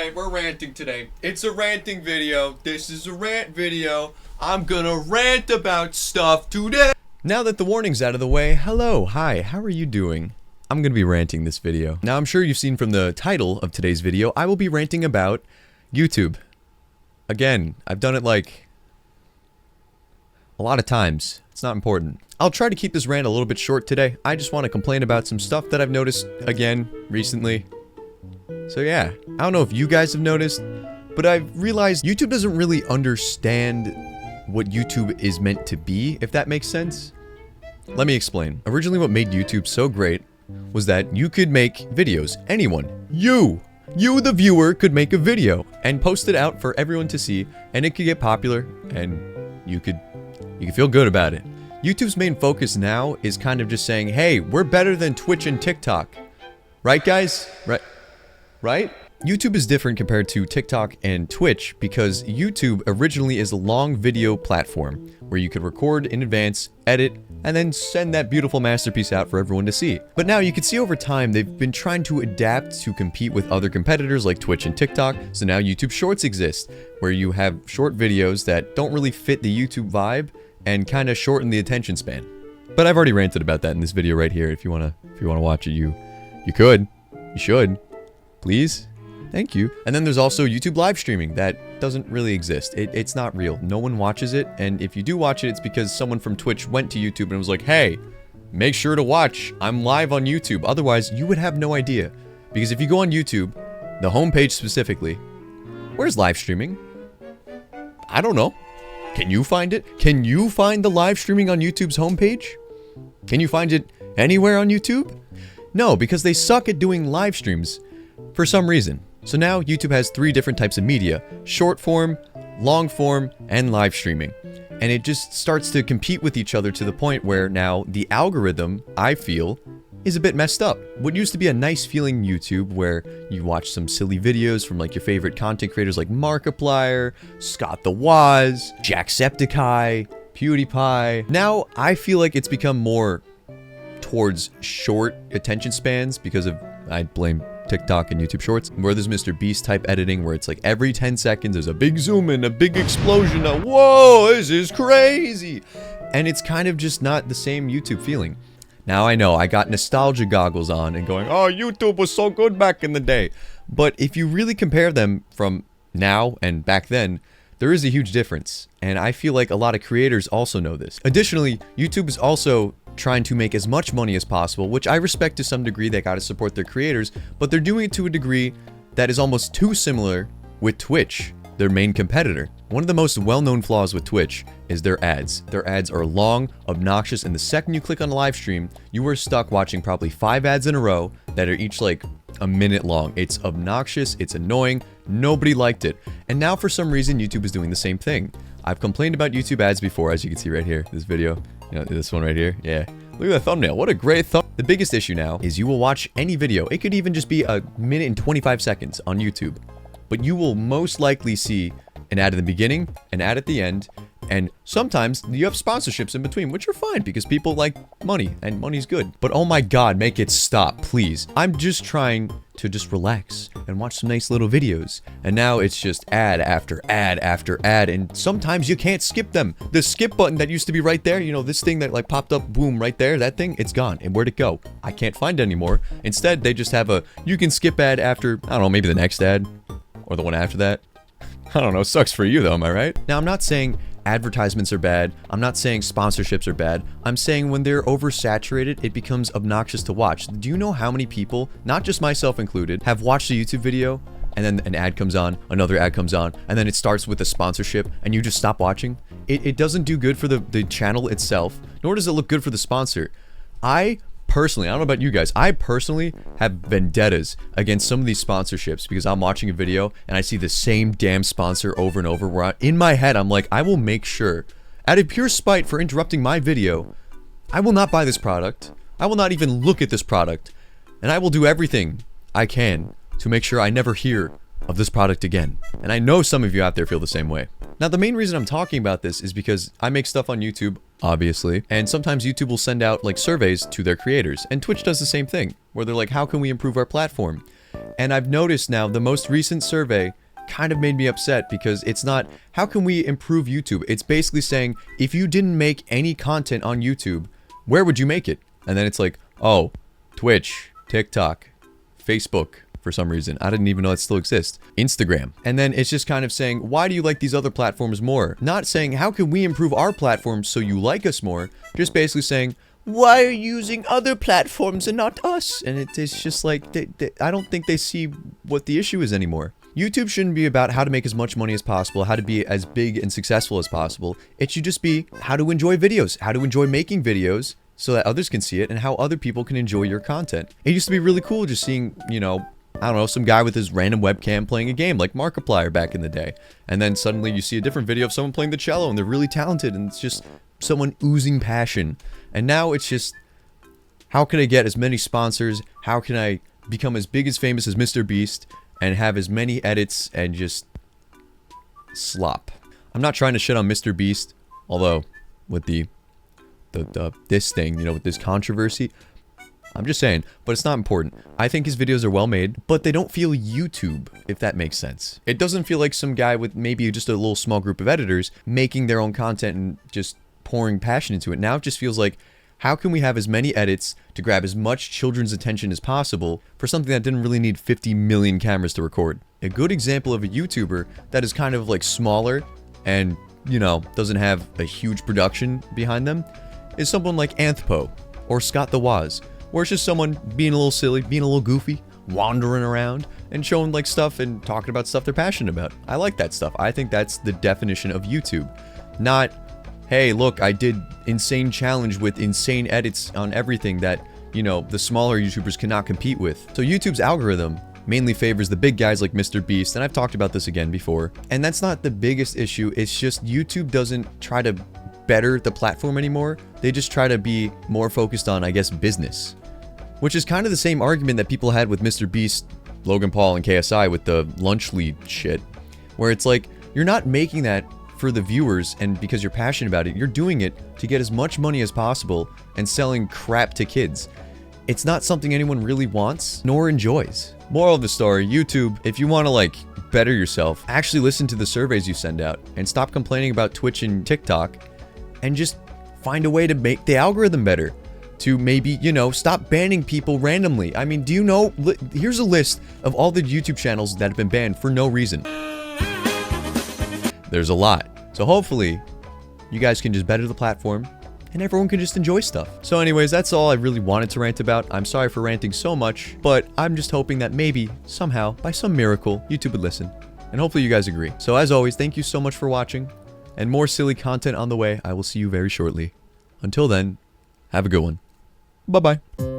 Alright, we're ranting today. It's a ranting video. This is a rant video. I'm gonna rant about stuff today. Now that the warning's out of the way, hello, hi, how are you doing? I'm gonna be ranting this video. Now I'm sure you've seen from the title of today's video, I will be ranting about YouTube. Again, I've done it like a lot of times. It's not important. I'll try to keep this rant a little bit short today. I just want to complain about some stuff that I've noticed again recently. So yeah, I don't know if you guys have noticed, but I've realized YouTube doesn't really understand what YouTube is meant to be, if that makes sense. Let me explain. Originally what made YouTube so great was that you could make videos. Anyone. You the viewer could make a video and post it out for everyone to see, and it could get popular and you could feel good about it. YouTube's main focus now is kind of just saying, hey, we're better than Twitch and TikTok. Right, guys? Right? YouTube is different compared to TikTok and Twitch because YouTube originally is a long video platform where you could record in advance, edit, and then send that beautiful masterpiece out for everyone to see. But now you can see over time they've been trying to adapt to compete with other competitors like Twitch and TikTok, so now YouTube Shorts exist, where you have short videos that don't really fit the YouTube vibe and kind of shorten the attention span. But I've already ranted about that in this video right here. If you wanna watch it, you could. You should. Please? Thank you. And then there's also YouTube live streaming that doesn't really exist. It's not real. No one watches it, and if you do watch it, it's because someone from Twitch went to YouTube and was like, hey, make sure to watch. I'm live on YouTube. Otherwise, you would have no idea. Because if you go on YouTube, the homepage specifically, where's live streaming? I don't know. Can you find it? Can you find the live streaming on YouTube's homepage? Can you find it anywhere on YouTube? No, because they suck at doing live streams for some reason. So now YouTube has 3 different types of media: short form, long form, and live streaming. And it just starts to compete with each other to the point where now the algorithm, I feel, is a bit messed up. What used to be a nice feeling YouTube where you watch some silly videos from like your favorite content creators like Markiplier, Scott the Woz, Jacksepticeye, PewDiePie. Now I feel like it's become more towards short attention spans because of, I blame TikTok and YouTube Shorts, where there's Mr. Beast type editing where it's like every 10 seconds there's a big zoom in, a big explosion, a whoa, this is crazy. And it's kind of just not the same YouTube feeling. Now I know I got nostalgia goggles on and going, oh, YouTube was so good back in the day. But if you really compare them from now and back then, there is a huge difference. And I feel like a lot of creators also know this. Additionally, YouTube is also trying to make as much money as possible, which I respect to some degree. They gotta support their creators, but they're doing it to a degree that is almost too similar with Twitch, their main competitor. One of the most well-known flaws with Twitch is their ads. Their ads are long, obnoxious, and the second you click on a live stream, you are stuck watching probably 5 ads in a row that are each like a minute long. It's obnoxious, it's annoying, nobody liked it. And now for some reason, YouTube is doing the same thing. I've complained about YouTube ads before, as you can see right here, this video. You know, this one right here, yeah. Look at that thumbnail, what a great thumb. The biggest issue now is you will watch any video. It could even just be a minute and 25 seconds on YouTube. But you will most likely see an ad in the beginning, an ad at the end, and sometimes you have sponsorships in between, which are fine because people like money, and money's good. But oh my god, make it stop, please. I'm just trying to just relax and watch some nice little videos. And now it's just ad after ad after ad, and sometimes you can't skip them. The skip button that used to be right there, you know, this thing that like popped up, boom, right there, that thing, it's gone. And where'd it go? I can't find it anymore. Instead, they just have a, you can skip ad after, I don't know, maybe the next ad, or the one after that. I don't know, sucks for you though, am I right? Now, I'm not saying advertisements are bad. I'm not saying sponsorships are bad. I'm saying when they're oversaturated, it becomes obnoxious to watch. Do you know how many people, not just myself included, have watched a YouTube video and then an ad comes on, another ad comes on, and then it starts with a sponsorship and you just stop watching? It doesn't do good for the channel itself, nor does it look good for the sponsor. I personally, I don't know about you guys, I personally have vendettas against some of these sponsorships because I'm watching a video and I see the same damn sponsor over and over where in my head I'm like, I will make sure, out of pure spite for interrupting my video, I will not buy this product. I will not even look at this product. And I will do everything I can to make sure I never hear of this product again. And I know some of you out there feel the same way. Now, the main reason I'm talking about this is because I make stuff on YouTube, obviously, and sometimes YouTube will send out like surveys to their creators, and Twitch does the same thing, where they're like, how can we improve our platform? And I've noticed now the most recent survey kind of made me upset because it's not, how can we improve YouTube? It's basically saying, if you didn't make any content on YouTube, where would you make it? And then it's like, oh, Twitch, TikTok, Facebook, for some reason. I didn't even know it still exists. Instagram. And then it's just kind of saying, why do you like these other platforms more? Not saying, how can we improve our platform so you like us more? Just basically saying, why are you using other platforms and not us? And it's just like, I don't think they see what the issue is anymore. YouTube shouldn't be about how to make as much money as possible, how to be as big and successful as possible. It should just be how to enjoy videos, how to enjoy making videos so that others can see it, and how other people can enjoy your content. It used to be really cool just seeing, you know, I don't know, some guy with his random webcam playing a game like Markiplier back in the day. And then suddenly you see a different video of someone playing the cello and they're really talented and it's just someone oozing passion. And now it's just, how can I get as many sponsors? How can I become as big as famous as Mr. Beast and have as many edits and just slop? I'm not trying to shit on Mr. Beast, although with this thing, you know, with this controversy, I'm just saying, but it's not important. I think his videos are well made, but they don't feel YouTube, if that makes sense. It doesn't feel like some guy with maybe just a little small group of editors making their own content and just pouring passion into it. Now it just feels like, how can we have as many edits to grab as much children's attention as possible for something that didn't really need 50 million cameras to record? A good example of a YouTuber that is kind of like smaller and, you know, doesn't have a huge production behind them is someone like Anthpo or Scott the Woz, where it's just someone being a little silly, being a little goofy, wandering around and showing like stuff and talking about stuff they're passionate about. I like that stuff. I think that's the definition of YouTube. Not, hey, look, I did insane challenge with insane edits on everything that, you know, the smaller YouTubers cannot compete with. So YouTube's algorithm mainly favors the big guys like Mr. Beast, and I've talked about this again before. And that's not the biggest issue, it's just YouTube doesn't try to better the platform anymore. They just try to be more focused on, I guess, business. Which is kind of the same argument that people had with Mr. Beast, Logan Paul, and KSI with the lunch lead shit. Where it's like, you're not making that for the viewers and because you're passionate about it. You're doing it to get as much money as possible and selling crap to kids. It's not something anyone really wants nor enjoys. Moral of the story, YouTube, if you want to like better yourself, actually listen to the surveys you send out and stop complaining about Twitch and TikTok and just find a way to make the algorithm better. To maybe, you know, stop banning people randomly. I mean, do you know, here's a list of all the YouTube channels that have been banned for no reason. There's a lot. So hopefully, you guys can just better the platform and everyone can just enjoy stuff. So anyways, that's all I really wanted to rant about. I'm sorry for ranting so much, but I'm just hoping that maybe, somehow, by some miracle, YouTube would listen. And hopefully you guys agree. So as always, thank you so much for watching. And more silly content on the way. I will see you very shortly. Until then, have a good one. Bye-bye.